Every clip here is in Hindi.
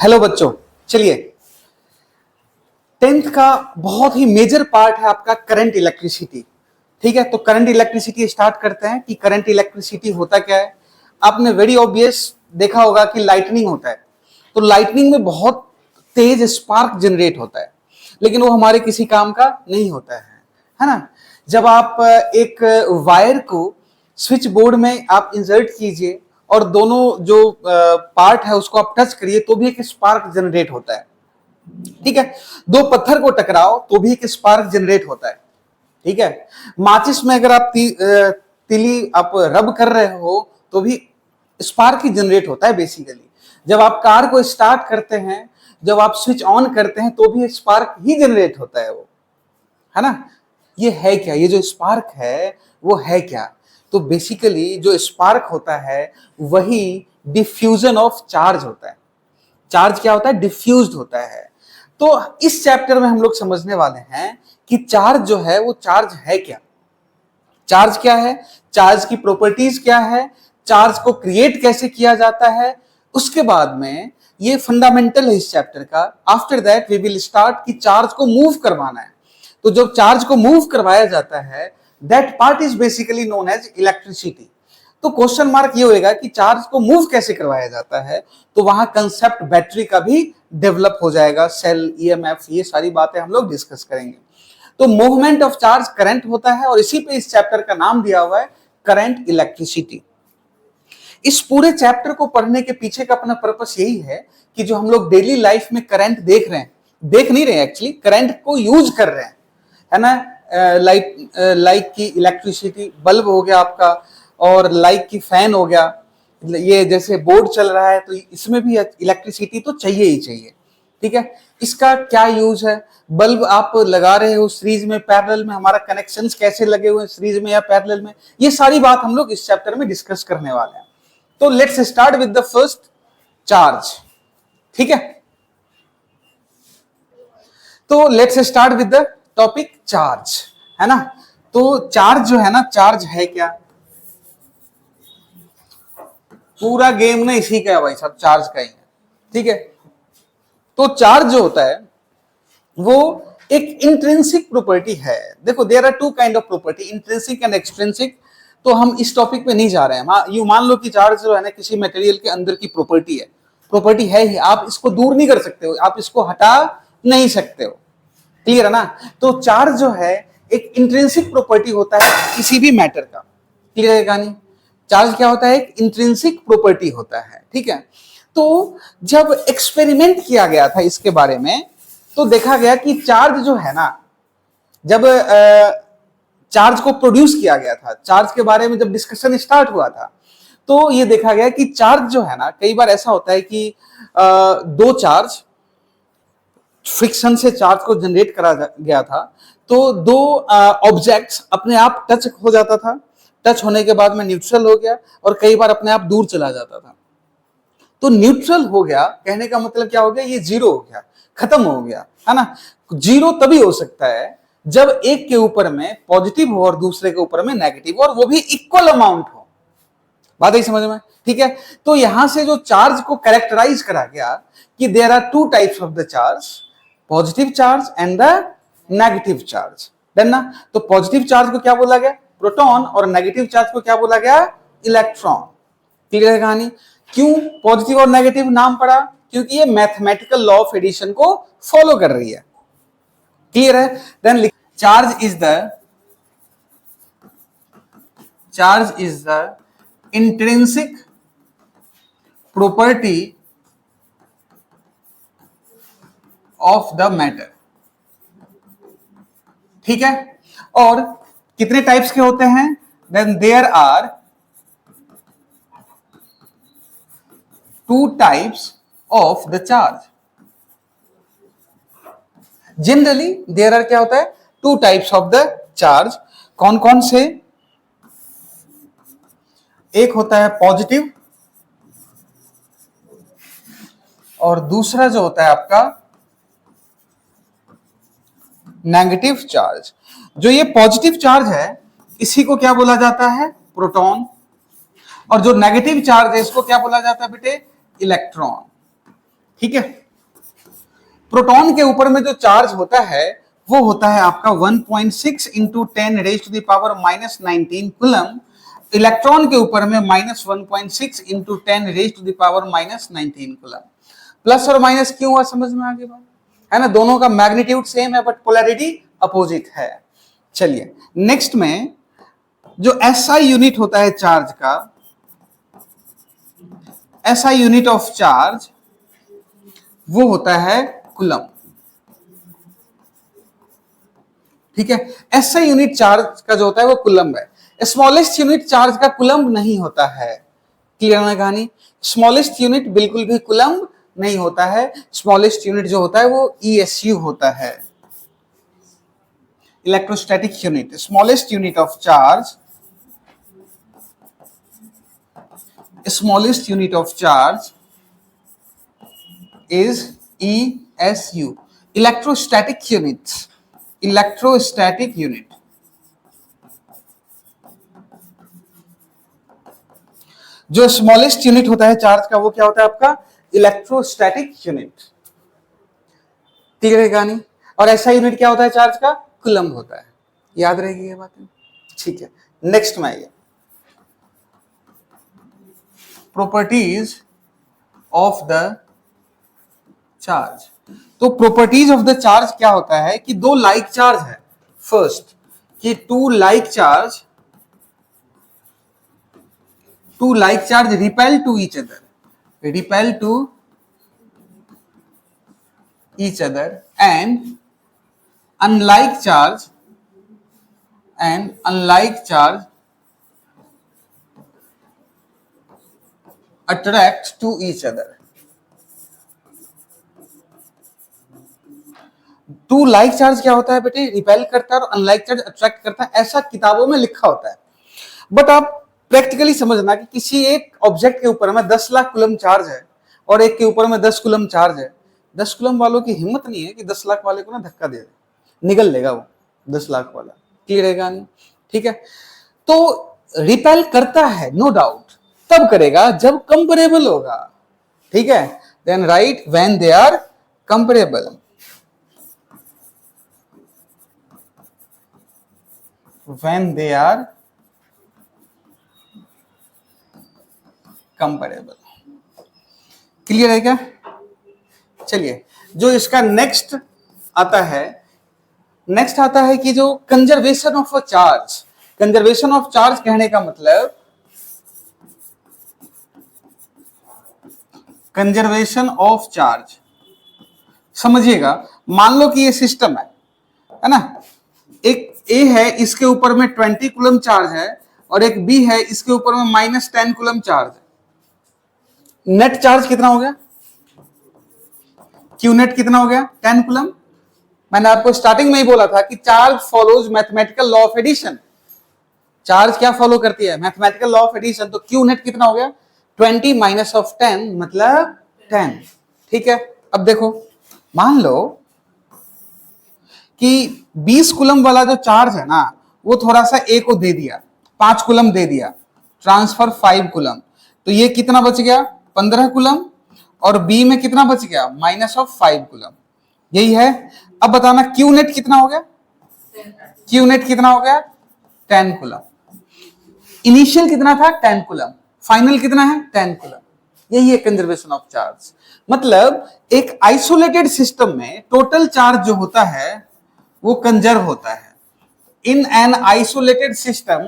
हेलो बच्चों, चलिए 10th का बहुत ही मेजर पार्ट है आपका करंट इलेक्ट्रिसिटी। ठीक है, तो करंट इलेक्ट्रिसिटी स्टार्ट करते हैं कि करंट इलेक्ट्रिसिटी होता क्या है। आपने वेरी ऑब्वियस देखा होगा कि लाइटनिंग होता है, तो लाइटनिंग में बहुत तेज स्पार्क जनरेट होता है, लेकिन वो हमारे किसी काम का नहीं होता है ना। जब आप एक वायर को स्विच बोर्ड में आप इंसर्ट कीजिए और दोनों जो पार्ट है उसको आप टच करिए तो भी एक स्पार्क जनरेट होता है। ठीक है, दो पत्थर को टकराओ तो भी एक स्पार्क जनरेट होता है। ठीक है, माचिस में अगर आप तिली आप रब कर रहे हो तो भी स्पार्क ही जनरेट होता है बेसिकली। जब आप कार को स्टार्ट करते हैं, जब आप स्विच ऑन करते हैं तो भी स्पार्क ही जनरेट होता है वो, है ना। ये है क्या, ये जो स्पार्क है वो है क्या? तो बेसिकली जो स्पार्क होता है वही डिफ्यूजन ऑफ चार्ज होता है। चार्ज क्या होता है? डिफ्यूज्ड होता है। तो इस चैप्टर में हम लोग समझने वाले हैं कि चार्ज जो है वो चार्ज है क्या, चार्ज क्या है, चार्ज की प्रॉपर्टीज क्या है, चार्ज को क्रिएट कैसे किया जाता है। उसके बाद में ये फंडामेंटल है इस चैप्टर का। After that we will start कि चार्ज को मूव करवाना है। तो जब चार्ज को मूव करवाया जाता है that part is basically known as electricity. तो क्वेश्चन मार्क ये होएगा कि चार्ज को मूव कैसे करवाया जाता है, तो वहां कंसेप्ट बैटरी का भी डेवलप हो जाएगा, सेल, ईएमएफ, ये सारी बातें हम लोग डिस्कस करेंगे। तो मूवमेंट ऑफ चार्ज करंट होता है और इसी पे इस चैप्टर का नाम दिया हुआ है करंट इलेक्ट्रिसिटी। इस पूरे चैप्टर को पढ़ने के पीछे का अपना पर्पस यही है कि जो हम लोग डेली लाइफ में करंट देख रहे हैं, देख नहीं रहे हैं एक्चुअली, करंट को यूज कर रहे हैं, है ना। लाइक की इलेक्ट्रिसिटी, बल्ब हो गया आपका, और लाइक की फैन हो गया, ये जैसे बोर्ड चल रहा है तो इसमें भी इलेक्ट्रिसिटी तो चाहिए ही चाहिए। ठीक है, इसका क्या यूज है, बल्ब आप लगा रहे हो सीरीज में, पैरेलल में, हमारा कनेक्शंस कैसे लगे हुए हैं सीरीज में या पैरेलल में, ये सारी बात हम लोग इस चैप्टर में डिस्कस करने वाले हैं। तो let's start with the first, charge. ठीक है, तो let's start with the topic charge, है ना। तो चार्ज जो है ना, चार्ज है क्या? पूरा गेम ना इसी का है भाई साहब, चार्ज का ही है। ठीक है, तो चार्ज जो होता है वो एक इंट्रिंसिक प्रॉपर्टी है। देखो there are two kind of property, intrinsic and extrinsic. तो हम इस टॉपिक पे नहीं जा रहे हैं। हाँ, यू मान लो कि चार्ज जो है ना किसी मटेरियल के अंदर की प्रॉपर्टी है, प्रॉपर्टी है ही, आप इसको दूर नहीं कर सकते हो, आप इसको हटा नहीं सकते हो। क्लियर है ना। तो चार्ज जो है एक इंट्रिंसिक प्रॉपर्टी होता है किसी भी मैटर का। क्लियर है कहानी? चार्ज क्या होता है? एक इंट्रिंसिक प्रॉपर्टी होता है। ठीक है, तो जब एक्सपेरिमेंट किया गया था इसके बारे में तो देखा गया कि चार्ज जो है ना, जब चार्ज को प्रोड्यूस किया गया था, चार्ज के बारे में जब डिस्कशन स्टार्ट हुआ था तो ये देखा गया कि चार्ज जो है ना, कई बार ऐसा होता है कि दो चार्ज, फ्रिक्शन से चार्ज को जनरेट करा गया था, तो दो ऑब्जेक्ट्स अपने आप टच हो जाता था, टच होने के बाद में न्यूट्रल हो गया और कई बार अपने आप दूर चला जाता था। तो न्यूट्रल हो गया कहने का मतलब क्या हो गया? ये जीरो हो गया, खत्म हो गया, है ना। जीरो तभी हो सकता है जब एक के ऊपर में पॉजिटिव हो और दूसरे के ऊपर में नेगेटिव हो, और वो भी इक्वल अमाउंट हो। बात आई समझ में? ठीक है, तो यहां से जो चार्ज को कैरेक्टराइज करा गया कि there are two types of the charge, positive charge and the negative charge. Done ना। तो पॉजिटिव चार्ज को क्या बोला गया? प्रोटॉन, और नेगेटिव चार्ज को क्या बोला गया? इलेक्ट्रॉन। क्लियर है कहानी? क्यों पॉजिटिव और नेगेटिव नाम पड़ा? क्योंकि ये मैथमेटिकल लॉ ऑफ एडिशन को फॉलो कर रही है। क्लियर है? Then charge is the intrinsic property of the matter. ठीक है, और कितने टाइप्स के होते हैं? Then there are two types of the charge. Generally there are क्या होता है? Two types of the charge. कौन कौन से? एक होता है पॉजिटिव और दूसरा जो होता है आपका नेगेटिव चार्ज। जो ये पॉजिटिव चार्ज है इसी को क्या बोला जाता है? प्रोटॉन। और जो नेगेटिव चार्ज है इसको क्या बोला जाता है बेटे? इलेक्ट्रॉन। ठीक है। प्रोटॉन के ऊपर में जो चार्ज होता है वो होता है आपका 1.6 into 10 raise to the power minus 19 coulomb. Electron के ऊपर में minus 1.6 into 10 raise to the power minus 19 coulomb. Plus और माइनस क्यों हुआ समझ में आ गई बात, है ना। दोनों का मैग्नीट्यूड सेम है बट पोलैरिटी अपोजिट है। चलिए नेक्स्ट में जो एसआई यूनिट होता है चार्ज का, एसआई यूनिट ऑफ चार्ज वो होता है कूलम। ठीक है, एसआई यूनिट चार्ज का जो होता है वो कूलम है। स्मॉलेस्ट यूनिट चार्ज का कूलम नहीं होता है। क्लियर है कहानी। स्मॉलेस्ट यूनिट बिल्कुल भी कूलम नहीं होता है। स्मॉलेस्ट यूनिट जो होता है वो ईएसयू होता है, electrostatic unit. Smallest unit of charge, smallest unit of charge is ESU, electrostatic unit, electrostatic unit। जो स्मॉलेस्ट यूनिट होता है चार्ज का वो क्या होता है आपका, इलेक्ट्रोस्टैटिक यूनिट। क्लियर है कहानी। और ऐसा यूनिट क्या होता है चार्ज का, कूलम होता है। याद रहेगी ये बातें, ठीक है। नेक्स्ट में आइए, प्रॉपर्टीज ऑफ द चार्ज। तो प्रॉपर्टीज ऑफ द चार्ज क्या होता है कि दो लाइक चार्ज है, फर्स्ट कि two like charge repel to each other, repel to each other, and unlike charge attract to each other। Two like charge क्या होता है बेटे, रिपेल करता है और अनलाइक चार्ज अट्रैक्ट करता है, ऐसा किताबों में लिखा होता है। बट आप प्रैक्टिकली समझना कि किसी एक ऑब्जेक्ट के ऊपर में 10 लाख कूलम चार्ज है और एक के ऊपर में 10 कूलम चार्ज है। 10 कूलम वालों की हिम्मत नहीं है कि 10 लाख वाले को ना धक्का दे दे, निगल लेगा वो 10 लाख वाला। क्लियर है कहानी, ठीक है। तो रिपेल करता है नो डाउट, तब करेगा जब कंपेरेबल होगा। ठीक है, then right when they are comparable. When they are comparable. Clear है क्या। चलिए जो इसका नेक्स्ट आता है कि जो conservation of a charge. Conservation of charge कहने का मतलब कंजर्वेशन ऑफ चार्ज समझिएगा। मान लो कि ये सिस्टम है ना, एक ए है इसके ऊपर में 20 कूलम चार्ज है और एक बी है इसके ऊपर में -10 कूलम चार्ज है। नेट चार्ज कितना हो गया, क्यू नेट कितना हो गया, 10 कूलम। मैंने आपको स्टार्टिंग में ही बोला था कि charge follows mathematical law of addition. Charge क्या फॉलो करती है, मैथमेटिकल लॉ ऑफ एडिशन। तो क्यू नेट कितना हो गया, 20 माइनस ऑफ 10 मतलब 10। ठीक है, अब देखो मान लो कि 20 कूलम वाला जो चार्ज है ना वो थोड़ा सा ए को दे दिया, 5 कूलम दे दिया, ट्रांसफर 5 कूलम। तो ये कितना बच गया, 15 कूलम। और बी में कितना बच गया, माइनस ऑफ 5 कूलम। यही है। अब बताना क्यू नेट कितना हो गया, क्यू नेट कितना हो गया, 10 कूलम। इनिशियल कितना था, 10 कूलम। फाइनल कितना है, 10 कूलम। यही है कंजर्वेशन ऑफ चार्ज। मतलब एक आइसोलेटेड सिस्टम में टोटल चार्ज जो होता है वो कंजर्व होता है। In an isolated system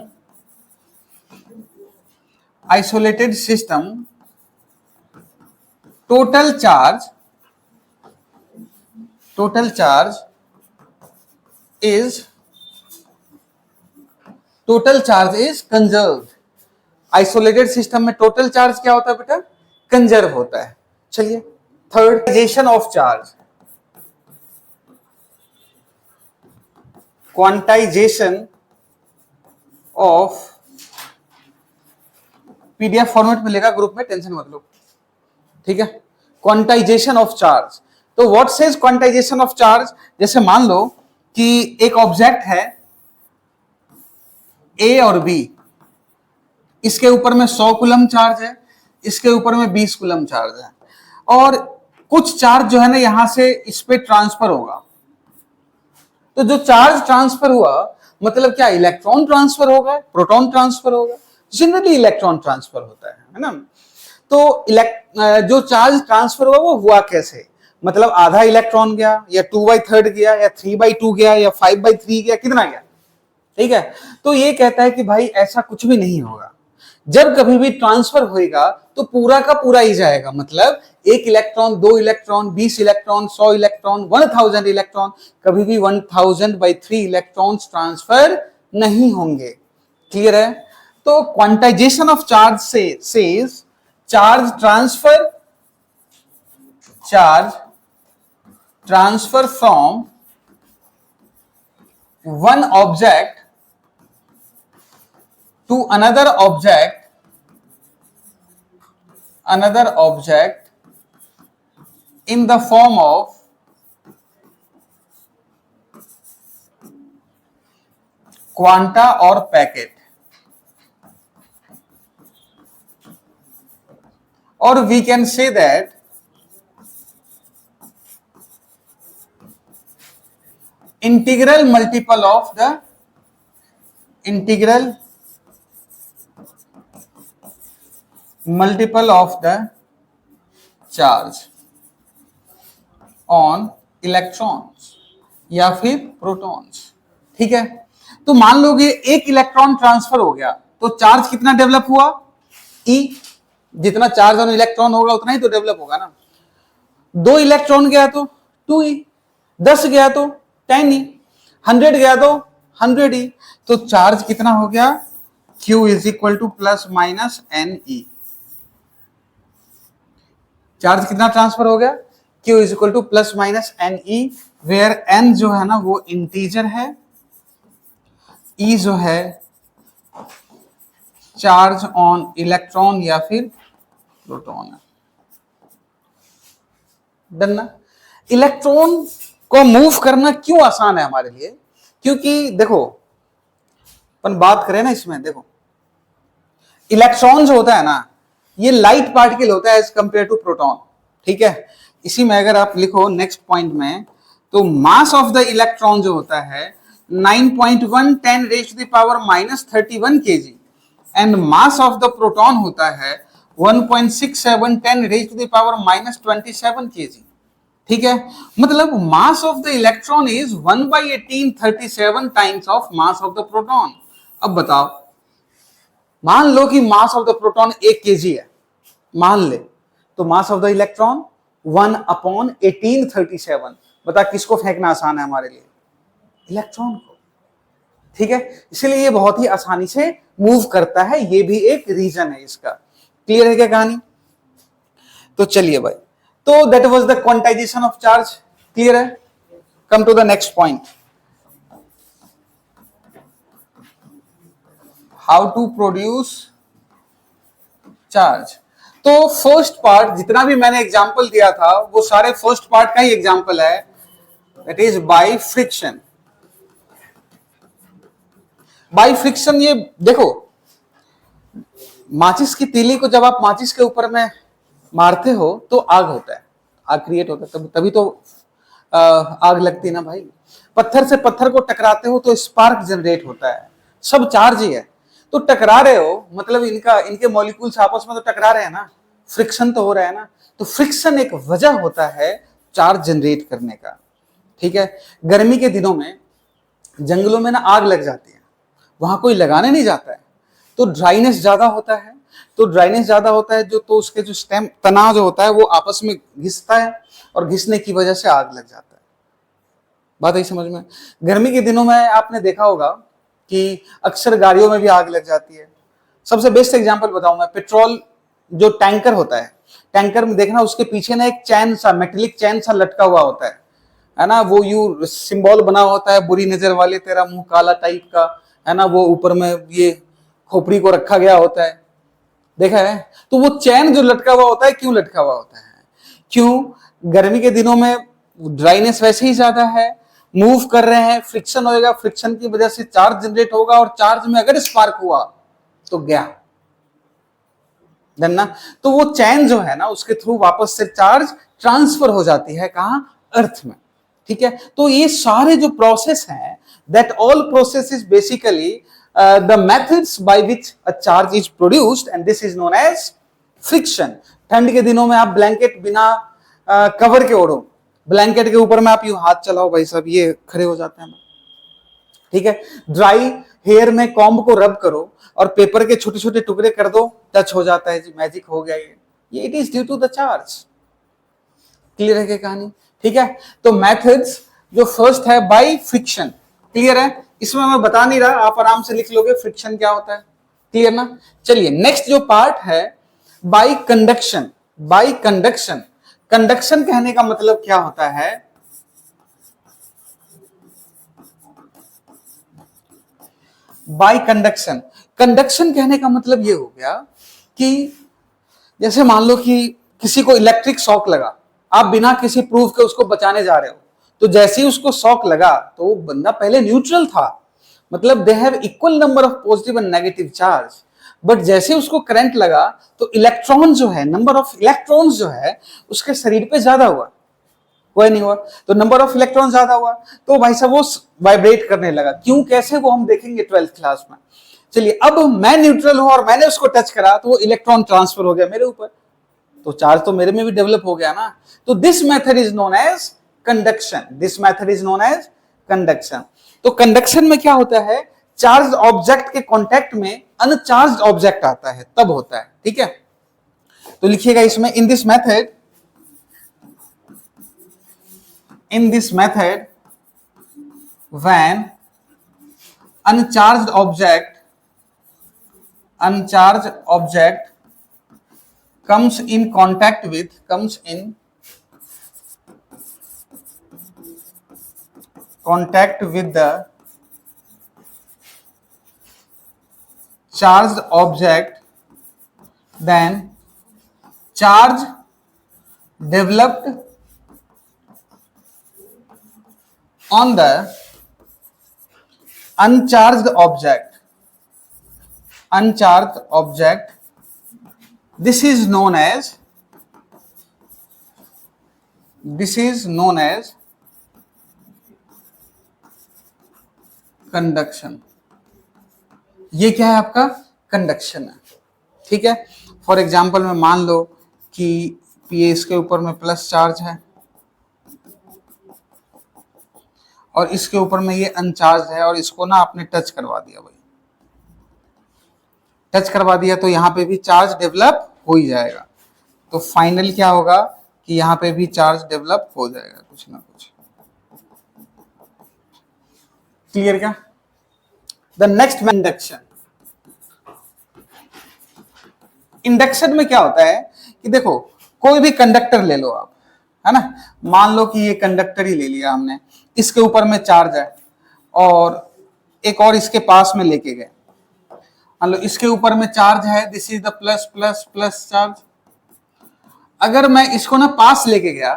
total charge is conserved. Isolated system में टोटल चार्ज क्या होता है बेटा, कंजर्व होता है। चलिए third, quantization of PDF format में लेगा ग्रुप में, टेंशन मत लो। ठीक है, क्वांटाइजेशन ऑफ चार्ज। तो what says quantization of charge, जैसे मान लो कि एक ऑब्जेक्ट है ए और बी, इसके ऊपर में 100 कूलम चार्ज है, इसके ऊपर में 20 कूलम चार्ज है। और कुछ चार्ज जो है ना यहां से इस पे ट्रांसफर होगा, तो जो चार्ज ट्रांसफर हुआ मतलब क्या, इलेक्ट्रॉन ट्रांसफर होगा, प्रोटॉन ट्रांसफर होगा, जनरली इलेक्ट्रॉन ट्रांसफर होता है ना। तो जो चार्ज ट्रांसफर हुआ वो हुआ कैसे, मतलब आधा इलेक्ट्रॉन गया या 2/3 गया या 3/2 गया या 5/3 गया, कितना गया, ठीक है। तो ये कहता है कि भाई ऐसा कुछ भी नहीं होगा, जब कभी भी ट्रांसफर होएगा तो पूरा का पूरा ही जाएगा, मतलब 1 electron, 2 electron, 20 electron, 100 electron, 1000 electron, कभी भी 1000/3 इलेक्ट्रॉन्स ट्रांसफर नहीं होंगे। क्लियर है। तो क्वांटाइजेशन ऑफ चार्ज से says charge transfer from one object to another object in the form of quanta or packet, or we can say that integral multiple of the charge on electrons या फिर प्रोटॉन्स। ठीक है, तो मान लो कि 1 इलेक्ट्रॉन ट्रांसफर हो गया तो चार्ज कितना डेवलप हुआ, E, जितना चार्ज ऑन इलेक्ट्रॉन होगा उतना ही तो डेवलप होगा ना। 2 इलेक्ट्रॉन गया तो 2E, 10 गया तो 10E, 100 गया तो 100E, तो चार्ज कितना हो गया, Q is equal to plus minus NE। Charge कितना ट्रांसफर हो गया, Q is equal to plus minus NE, where N जो है ना वो इंटीजर है, E जो है चार्ज ऑन इलेक्ट्रॉन या फिर प्रोटॉन है। डन ना। इलेक्ट्रॉन को मूव करना क्यों आसान है हमारे लिए, क्योंकि देखो अपन बात करें ना इसमें, देखो इलेक्ट्रॉन जो होता है ना ये लाइट पार्टिकल होता है एज कंपेयर टू प्रोटॉन। ठीक है, इसी में अगर आप लिखो नेक्स्ट पॉइंट में, तो मास ऑफ द इलेक्ट्रॉन जो होता है 9.1 10 raise to the power -31 kg and mass of the proton होता है 1.67 10 raise to the power -27 kg। ठीक है, मतलब mass of the electron is 1/1837 times of mass of the proton. अब बताओ, मान लो कि mass of the proton 1 kg है, मान ले, तो मास ऑफ द इलेक्ट्रॉन 1/1837। बता किसको फेंकना आसान है हमारे लिए, इलेक्ट्रॉन को। ठीक है, इसलिए ये बहुत ही आसानी से मूव करता है, ये भी एक रीजन है इसका। क्लियर है क्या कहानी। तो चलिए भाई, तो that was the quantization of charge. Clear है। Come to the next point, how to produce charge. तो फर्स्ट पार्ट जितना भी मैंने एग्जांपल दिया था वो सारे फर्स्ट पार्ट का ही एग्जांपल है, that is by friction. By friction, ये देखो माचिस की तीली को जब आप माचिस के ऊपर में मारते हो तो आग होता है, आग क्रिएट होता है, तभी तो आग लगती है ना भाई। पत्थर से पत्थर को टकराते हो तो स्पार्क जनरेट होता है, सब चार्ज ही है। तो टकरा रहे हो मतलब इनके मॉलिक्यूल्स आपस में तो टकरा रहे हैं ना, फ्रिक्शन तो हो रहा है ना। तो फ्रिक्शन एक वजह होता है चार्ज जनरेट करने का। ठीक है, गर्मी के दिनों में जंगलों में ना आग लग जाती है, वहां कोई लगाने नहीं जाता है, तो ड्राइनेस ज्यादा होता है। जो तो उसके जो स्टेम तना जो होता है वो आपस में घिसता है और घिसने की वजह से आग लग जाता है। बात आई समझ में। गर्मी के दिनों में आपने देखा होगा कि अक्सर गाड़ियों में भी आग लग जाती है। सबसे बेस्ट एग्जांपल बताऊं मैं, पेट्रोल जो टैंकर होता है, टैंकर में देखना उसके पीछे ना एक चैन सा, मेटेलिक चैन सा लटका हुआ होता है ना, वो यू सिंबल बना होता है, बुरी नजर वाले तेरा मुंह काला टाइप का, है ना, वो ऊपर में ये खोपड़ी को रखा गया होता है, देखा है। तो वो चैन जो लटका हुआ होता है, क्यों लटका हुआ होता है, क्यों, गर्मी के दिनों में ड्राइनेस वैसे ही ज्यादा है, मूव कर रहे हैं, फ्रिक्शन होएगा, फ्रिक्शन की वजह से चार्ज जनरेट होगा, और चार्ज में अगर स्पार्क हुआ तो गया। डन ना। तो वो चैन जो है ना उसके थ्रू वापस से चार्ज ट्रांसफर हो जाती है कहां, अर्थ में। ठीक है, तो ये सारे जो प्रोसेस हैं, that all process is basically the methods by which a charge is produced and this is known as friction. ठंड के दिनों में आप ब्लैंकेट बिना कवर के ओढ़ो, ब्लैंकेट के ऊपर में आप यूं हाथ चलाओ, भाई साहब ये खड़े हो जाते हैं। ठीक है, ड्राई हेयर में कॉम्ब को रब करो और पेपर के छोटे छोटे टुकड़े कर दो, टच हो जाता है जी, मैजिक हो गया ये it is due to the charge. Clear है क्या कहानी? ठीक है, तो मेथड्स जो फर्स्ट है बाय फ्रिक्शन, क्लियर है, इसमें मैं बता नहीं रहा, आप आराम से लिख लोगे फ्रिक्शन क्या होता है, क्लियर ना। चलिए नेक्स्ट जो पार्ट है bye conduction. Bye conduction, conduction कहने का मतलब क्या होता है, बाय कंडक्शन, कंडक्शन कहने का मतलब ये हो गया कि जैसे मान लो कि किसी को इलेक्ट्रिक शॉक लगा, आप बिना किसी प्रूफ के उसको बचाने जा रहे हो, तो जैसे ही उसको शॉक लगा तो वो बंदा पहले न्यूट्रल था, मतलब they have equal number of positive and negative charge, but जैसे उसको करंट लगा तो इलेक्ट्रॉन जो है, नंबर ऑफ इलेक्ट्रॉन्स जो है उसके शरीर पे ज्यादा हुआ, कोई नहीं हुआ, तो नंबर ऑफ इलेक्ट्रॉन ज्यादा हुआ, तो भाई साहब वो वाइब्रेट करने लगा। क्यों, कैसे, वो हम देखेंगे 12th क्लास में। चलिए, अब मैं न्यूट्रल हूं और मैंने उसको टच करा तो वो इलेक्ट्रॉन ट्रांसफर हो गया मेरे ऊपर, तो चार्ज तो मेरे में भी डेवलप हो गया ना। तो this method is known as conduction, this method is known as conduction. तो कंडक्शन में क्या होता है, चार्ज ऑब्जेक्ट के कांटेक्ट में अनचार्ज ऑब्जेक्ट आता है, तब होता है। ठीक है, तो लिखिएगा इसमें, in this method, in this method when uncharged object comes in contact with the charged object, then charge developed on the uncharged object, this is known as conduction. ये क्या है आपका, कंडक्शन है। ठीक है, फॉर एग्जांपल में मान लो कि ये इसके ऊपर में प्लस चार्ज है और इसके ऊपर में ये अनचार्ज है, और इसको ना आपने टच करवा दिया, भाई टच करवा दिया, तो यहाँ पे भी चार्ज डेवलप हो ही जाएगा। तो फाइनल क्या होगा कि यहाँ पे भी चार्ज डेवलप हो जाएगा कुछ ना कुछ। क्लियर क्या? The next induction. इंडक्शन में क्या होता है कि देखो, कोई भी कंडक्टर ले लो आप, है ना, मान लो कि ये कंडक्टर ही ले लिया हमने, इसके ऊपर में चार्ज है और एक और इसके पास में लेके गए, मान लो इसके ऊपर में चार्ज है, this is the plus plus plus charge. अगर मैं इसको ना पास लेके गया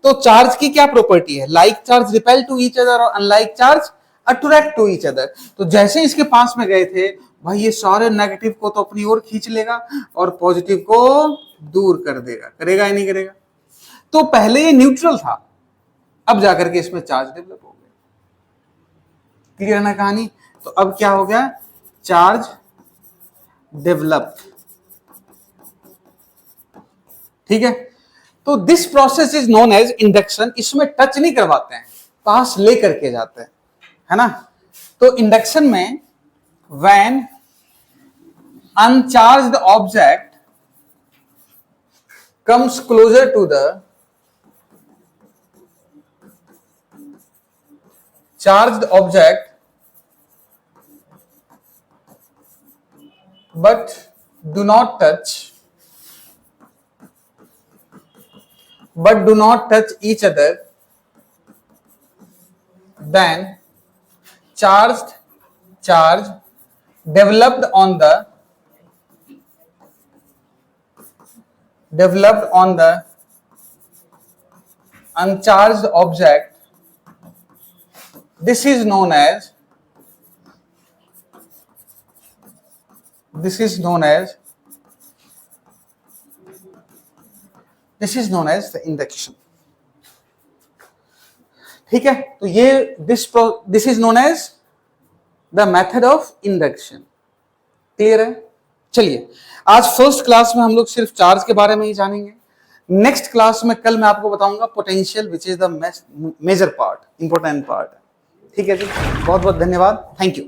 तो चार्ज की क्या प्रॉपर्टी है, like charge repel to each other और unlike charge attract to each other. तो जैसे इसके पास में गए थे, भाई ये सारे नेगेटिव को तो अपनी ओर खींच लेगा और पॉजिटिव को दूर कर देगा, करेगा या नहीं करेगा। तो पहले ये न्यूट्रल था, अब जाकर के इसमें चार्ज डेवलप हो गया। क्लियर ना कहानी? तो अब क्या हो गया, चार्ज डेवलप। ठीक है, तो this process is known as induction. इसमें टच नहीं करवाते हैं, पास ले करके जाते हैं, है ना। तो इंडक्शन में when uncharged object comes closer to the charged object but do not touch each other, then charge developed on the uncharged object, this is known as this is known as the induction. ठीक है, तो ये this is known as the method of induction. Clear है? चलिए, आज फर्स्ट क्लास में हम लोग सिर्फ चार्ज के बारे में ही जानेंगे। नेक्स्ट क्लास में कल मैं आपको बताऊंगा potential, which is the major part, important part. ठीक है जी, बहुत बहुत धन्यवाद, थैंक यू।